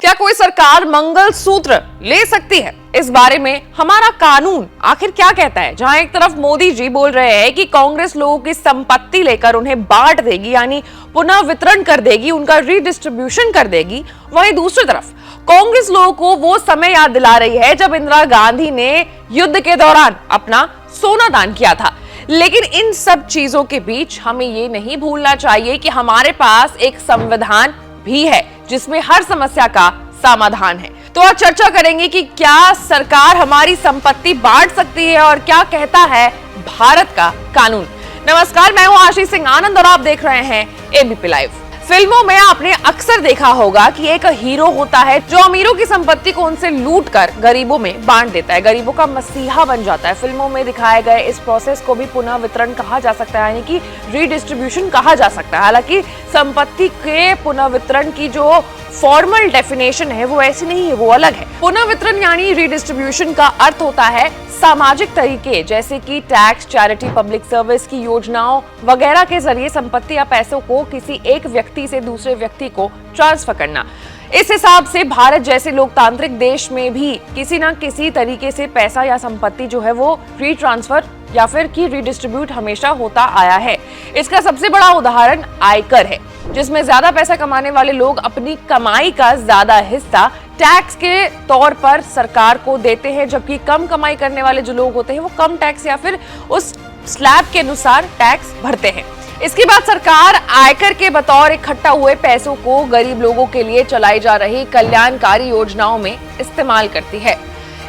क्या कोई सरकार मंगलसूत्र ले सकती है? इस बारे में हमारा कानून आखिर क्या कहता है? जहां एक तरफ मोदी जी बोल रहे हैं कि कांग्रेस लोगों की संपत्ति लेकर उन्हें बांट देगी, यानी पुनः वितरण कर देगी, उनका रीडिस्ट्रीब्यूशन कर देगी, वहीं दूसरी तरफ कांग्रेस लोगों को वो समय याद दिला रही है जब इंदिरा गांधी ने युद्ध के दौरान अपना सोना दान किया था। लेकिन इन सब चीजों के बीच हमें ये नहीं भूलना चाहिए कि हमारे पास एक संविधान भी है जिसमें हर समस्या का समाधान है। तो आज चर्चा करेंगे कि क्या सरकार हमारी संपत्ति बांट सकती है और क्या कहता है भारत का कानून। नमस्कार, मैं हूं आशीष सिंह आनंद और आप देख रहे हैं एबीपी लाइव। फिल्मों में आपने अक्सर देखा होगा कि एक हीरो होता है जो अमीरों की संपत्ति को उनसे लूट कर गरीबों में बांट देता है, गरीबों का मसीहा बन जाता है। फिल्मों में दिखाए गए इस प्रोसेस को भी पुनः वितरण कहा जा सकता है, यानी कि रीडिस्ट्रीब्यूशन कहा जा सकता है। हालांकि संपत्ति के पुनः वितरण की जो फॉर्मल डेफिनेशन है वो ऐसी नहीं है, वो अलग है। पुनः वितरण यानी रीडिस्ट्रीब्यूशन का अर्थ होता है सामाजिक तरीके जैसे कि टैक्स, चैरिटी, पब्लिक सर्विस की योजनाओं वगैरह के जरिए संपत्ति या पैसों को किसी एक व्यक्ति से दूसरे व्यक्ति को ट्रांसफर करना। इस हिसाब से भारत जैसे लोकतांत्रिक देश में भी किसी न किसी तरीके से पैसा या संपत्ति जो है वो रीट्रांसफर या फिर की रीडिस्ट्रीब्यूट हमेशा होता आया है। इसका सबसे बड़ा उदाहरण आयकर है, जिसमें ज्यादा पैसा कमाने वाले लोग अपनी कमाई का ज्यादा हिस्सा टैक्स के तौर पर सरकार को देते हैं, जबकि कम कमाई करने वाले जो लोग होते हैं वो कम टैक्स या फिर उस स्लैब के अनुसार टैक्स भरते हैं। इसके बाद सरकार आयकर के बतौर इकट्ठा हुए पैसों को गरीब लोगों के लिए चलाई जा रही कल्याणकारी योजनाओं में इस्तेमाल करती है।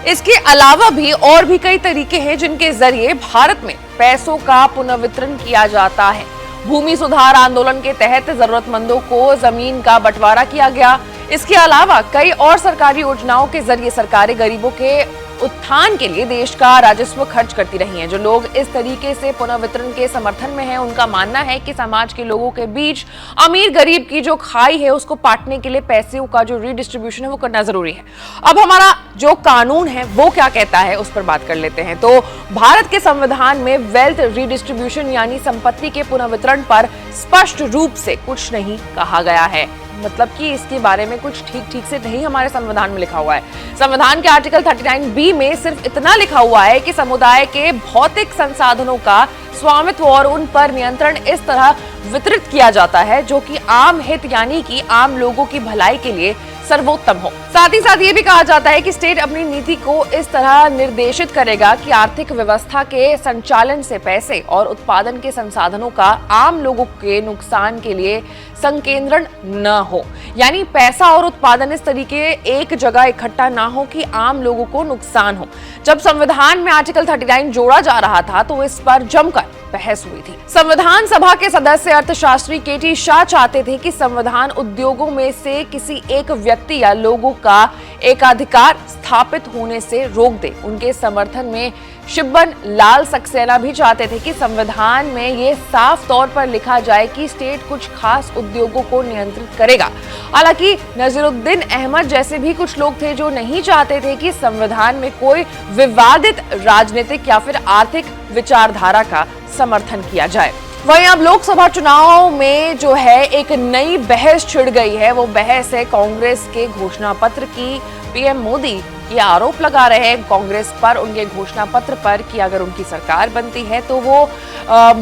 इसके अलावा भी और भी कई तरीके हैं जिनके जरिए भारत में पैसों का पुनर्वितरण किया जाता है। भूमि सुधार आंदोलन के तहत जरूरतमंदों को जमीन का बंटवारा किया गया। इसके अलावा कई और सरकारी योजनाओं के जरिए सरकारें गरीबों के उत्थान के लिए देश का राजस्व खर्च करती रही हैं। जो लोग इस तरीके से पुनर्वितरण के समर्थन में हैं, उनका मानना है कि समाज के लोगों के बीच अमीर गरीब की जो खाई है उसको पाटने के लिए पैसों का जो रीडिस्ट्रीब्यूशन है वो करना जरूरी है। अब हमारा जो कानून है वो क्या कहता है उस पर बात कर लेते हैं। तो भारत के संविधान में वेल्थ रीडिस्ट्रीब्यूशन यानी संपत्ति के पुनर्वितरण पर स्पष्ट रूप से कुछ नहीं कहा गया है। मतलब कि इसके बारे में कुछ ठीक से नहीं हमारे संविधान में लिखा हुआ है। संविधान के आर्टिकल 39B में सिर्फ इतना लिखा हुआ है कि समुदाय के भौतिक संसाधनों का स्वामित्व और उन पर नियंत्रण इस तरह वितरित किया जाता है जो कि आम हित यानी कि आम लोगों की भलाई के लिए सर्वोत्तम हो। साथ ही साथ ये भी कहा जाता है कि स्टेट अपनी नीति को इस तरह निर्देशित करेगा कि आर्थिक व्यवस्था के संचालन से पैसे और उत्पादन के संसाधनों का आम लोगों के नुकसान के लिए संकेंद्रण न हो, यानी पैसा और उत्पादन इस तरीके एक जगह इकट्ठा ना हो कि आम लोगों को नुकसान हो। जब संविधान में आर्टिकल 39 जोड़ा जा रहा था तो इस पर जमकर बहस हुई थी। संविधान सभा के सदस्य अर्थशास्त्री केटी शाह चाहते थे कि संविधान उद्योगों में से किसी एक व्यक्ति या लोगों का एकाधिकार स्थापित होने से रोक दे। उनके समर्थन में शिब्बन लाल सक्सेना भी चाहते थे कि संविधान में ये साफ तौर पर लिखा जाए कि स्टेट कुछ खास उद्योगों को नियंत्रित करेगा। हालांकि नजीरुद्दीन अहमद जैसे भी कुछ लोग थे जो नहीं चाहते थे कि संविधान में कोई विवादित राजनीतिक या फिर आर्थिक विचारधारा का समर्थन किया जाए। वहीं अब लोकसभा चुनाव में जो है एक नई बहस छिड़ गई है। वो बहस है कांग्रेस के घोषणा पत्र की। पीएम मोदी ये आरोप लगा रहे हैं कांग्रेस पर, उनके घोषणा पत्र पर, कि अगर उनकी सरकार बनती है तो वो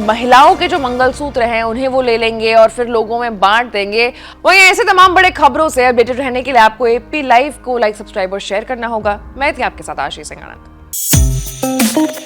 महिलाओं के जो मंगलसूत्र हैं उन्हें वो ले लेंगे और फिर लोगों में बांट देंगे। वहीं ऐसे तमाम बड़े खबरों से अपडेटेड रहने के लिए आपको एबीपी लाइव को लाइक, सब्सक्राइब और शेयर करना होगा। मैं थी आपके साथ आशीष सिंह आनंद।